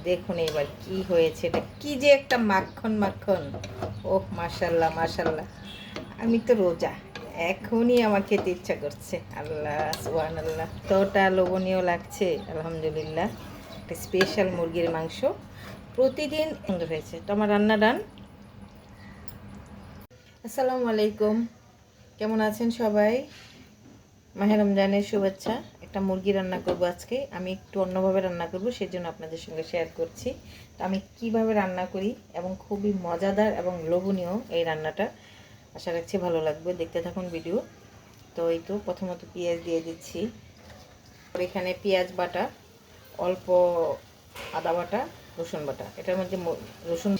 দেখুন এবার কি হয়েছে, এটা কি যে একটা মাখন মাখন। ওহ মাশাল্লাহ মাশাল্লাহ। আমি তো রোজা, এখনই আমার খেতে ইচ্ছা করছে। আল্লাহ সুবহানাল্লাহ, তোটা লোভনীয় লাগছে আলহামদুলিল্লাহ। একটা স্পেশাল মুরগির মাংস, প্রতিদিন সুন্দর হয়েছে। তো আমার রান্না ডান। আসসালামু আলাইকুম, কেমন আছেন সবাই? মাহে রমজানের শুভেচ্ছা। একটা মুরগি রান্না করব আজকে। আমি একটু অন্যভাবে রান্না করব, সেজন্য আপনাদের সঙ্গে শেয়ার করছি। তো আমি কিভাবে রান্না করি এবং খুবই মজাদার এবং লোভনীয় এই রান্নাটা। আশা রাখছি ভালো লাগবে, দেখতে থাকুন ভিডিও। তো এই তো প্রথমত পেঁয়াজ দিয়ে দিচ্ছি। এখানে পেঁয়াজ বাটা, অল্প আদা বাটা, রসুন বাটা, এটার মধ্যে রসুন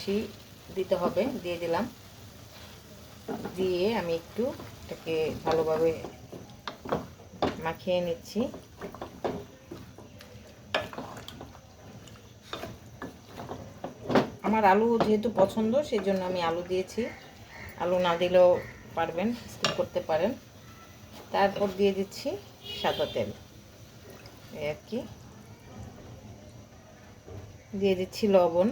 দিতে হবে, দিয়ে দিলাম। দিয়ে আমি একটু এটাকে ভালোভাবে মাখিয়ে নিচ্ছি। আমার আলু যেহেতু পছন্দ, সেই জন্য আমি আলু দিয়েছি। আলু না দিলেও পারবেন, স্কিপ করতে পারেন। তারপর দিয়ে দিচ্ছি সাদা তেল, এই আর কি। দিয়ে দিচ্ছি লবণ,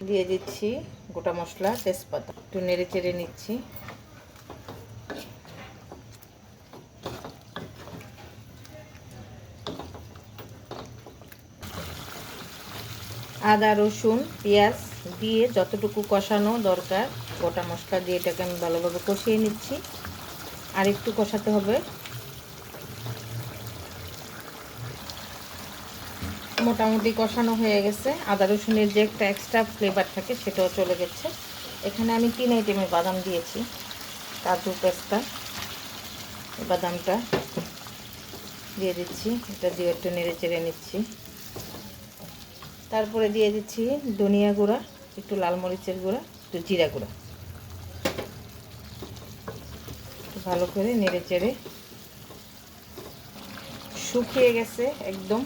দিয়ে দিচ্ছি গোটা মশলা, তেজপাতা, একটু নেড়ে চেড়ে নিচ্ছি। আদা রসুন পেঁয়াজ দিয়ে যতটুকু কষানো দরকার, গোটা মশলা দিয়ে এটাকে আমি ভালোভাবে কষিয়ে নিচ্ছি। আর একটু কষাতে হবে। মোটামুটি কষানো হয়ে গেছে। আদা রসুনের যে একটা এক্সট্রা ফ্লেভার থাকে সেটাও চলে গেছে। এখানে আমি 3 আইটেমের বাদাম দিয়েছি, কাজু পেস্তা। বাদামটা দিয়ে দিচ্ছি, এটা দিয়ে একটু নেড়ে চেড়ে নিচ্ছি। তারপরে দিয়ে দিচ্ছি ধনিয়া গুঁড়া, একটু লাল মরিচের গুঁড়া, একটু জিরা গুঁড়া। ভালো করে নেড়ে চেড়ে, শুকিয়ে গেছে একদম।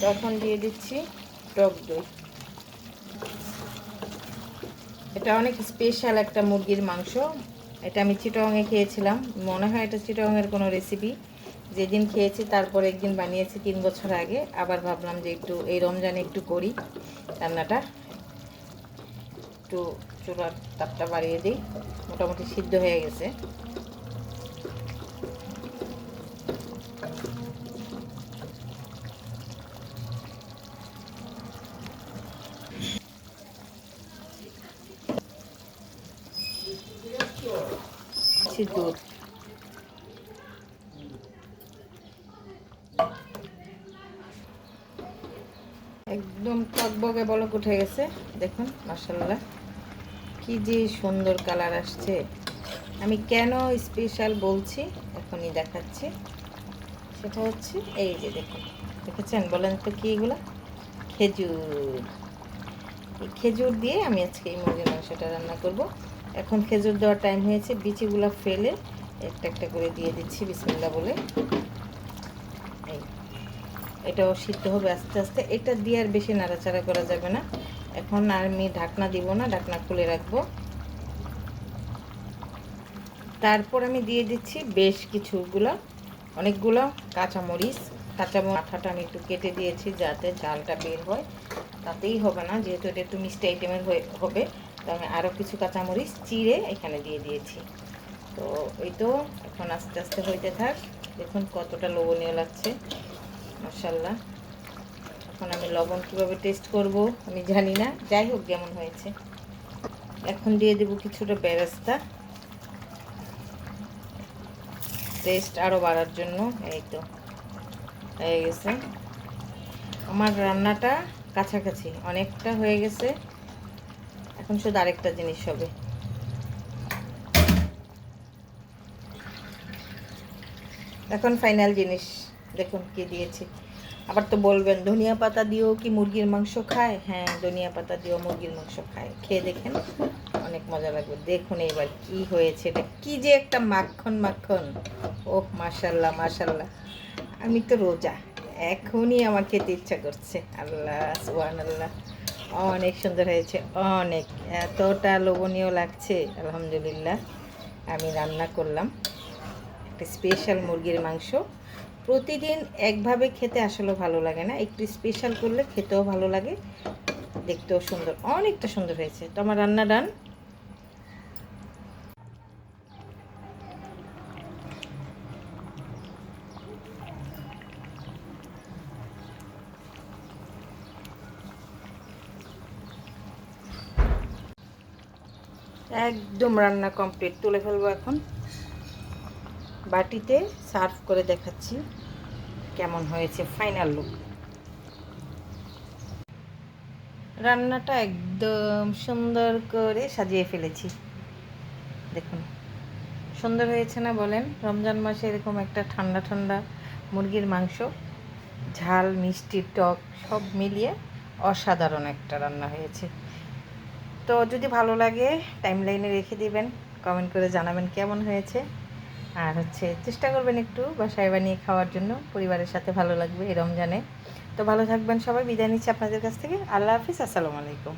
তখন দিয়ে দিচ্ছি টক দই। এটা অনেক স্পেশাল একটা মুরগির মাংস। এটা আমি চিটাগাংয়ে খেয়েছিলাম, মনে হয় এটা চিটাগাংয়ের কোনো রেসিপি। যেদিন খেয়েছি তারপর একদিন বানিয়েছি 3 বছর আগে। আবার ভাবলাম যে একটু এই রমজানে একটু করি রান্নাটা। একটু চুলার তাপটা বাড়িয়ে দিই। মোটামুটি সিদ্ধ হয়ে গেছে। দুধ, একদম টকবগে বলক উঠে গেছে। দেখুন মাশাআল্লাহ, কি যে সুন্দর কালার আসছে। আমি কেন স্পেশাল বলছি এখনই দেখাচ্ছি। সেটা হচ্ছে এই যে দেখুন, দেখেছেন? বলেন তো কি এগুলো? খেজুর। এই খেজুর দিয়ে আমি আজকে এই মুরগির মাংসটা রান্না করব। এখন খেজুর দেওয়ার টাইম হয়েছে। বিচিগুলো ফেলে একটা একটা করে দিয়ে দিচ্ছি বিসমিল্লাহ বলে। এই এটাও সিদ্ধ হবে আস্তে আস্তে। এটা দিয়ে আর বেশি নাড়াচাড়া করা যাবে না। এখন আর আমি ঢাকনা দিব না, ঢাকনা খুলে রাখবো। তারপর আমি দিয়ে দিচ্ছি বেশ অনেকগুলো কাঁচামরিচ। আঠাটা আমি একটু কেটে দিয়েছি যাতে ঝালটা বের হয়। তাতেই হবে না, যেহেতু এটা একটু মিষ্টি আইটেমের হবে। তো আমি আরও কিছু কাঁচামরিচ চিড়ে এখানে দিয়ে দিয়েছি। তো এই তো এখন আস্তে আস্তে হইতে থাক। দেখুন কতটা লোভনীয় লাগছে মাশাআল্লাহ। এখন আমি লবণ কীভাবে টেস্ট করব আমি জানি না, যাই হোক যেমন হয়েছে। এখন দিয়ে দেব কিছুটা বেরেস্তা, টেস্ট আরও বাড়ার জন্য। এই তো হয়ে গেছে আমার রান্নাটা, কাছাকাছি অনেকটা হয়ে গেছে। এখন শুধু আরেকটা জিনিস হবে। এখন ফাইনাল জিনিস দেখুন কি দিয়েছি। আবার তো বলবেন ধনিয়া পাতা দিয়েও কি মুরগির মাংস খায়? হ্যাঁ, ধনিয়া পাতা দিয়েও মুরগির মাংস খায়। খেয়ে দেখেন, অনেক মজা লাগবে। দেখুন এবার কি হয়েছে, এটা কি যে একটা মাখন মাখন। ওহ মাশাল্লাহ মাশাল্লাহ। আমি তো রোজা, এখনই আমার খেতে ইচ্ছা করছে। আল্লাহ সুবহানাল্লাহ, অনেক সুন্দর হয়েছে, অনেক। এতটা লোভনীয় লাগছে আলহামদুলিল্লাহ। আমি রান্না করলাম একটা স্পেশাল মুরগির মাংস, প্রতিদিন একভাবে খেতে আসলে ভালো লাগে না, একটু স্পেশাল করলে খেতেও ভালো লাগে, দেখতেও সুন্দর, অনেকটা সুন্দর হয়েছে। তো আমার রান্না ডান। একদম রান্না কমপ্লিট, তুলে ফেলবো এখন। বাটিতে সার্ভ করে দেখাচ্ছি কেমন হয়েছে ফাইনাল লুক। রান্নাটা একদম সুন্দর করে সাজিয়ে ফেলেছি, দেখুন সুন্দর হয়েছে না বলেন? রমজান মাসে এরকম একটা ঠান্ডা ঠান্ডা মুরগির মাংস, ঝাল মিষ্টি টক সব মিলিয়ে অসাধারণ একটা রান্না হয়েছে। তো যদি ভালো লাগে টাইমলাইনে রেখে দিবেন, কমেন্ট করে জানাবেন কেমন হয়েছে। আর চেষ্টা করবেন একটু বাসায় বানিয়ে খাওয়ার জন্য, পরিবারের সাথে ভালো লাগবে এই রমজানে। তো ভালো থাকবেন সবাই, বিদায় নিচ্ছি আপনাদের কাছ থেকে। আল্লাহ হাফিজ, আসসালামু আলাইকুম।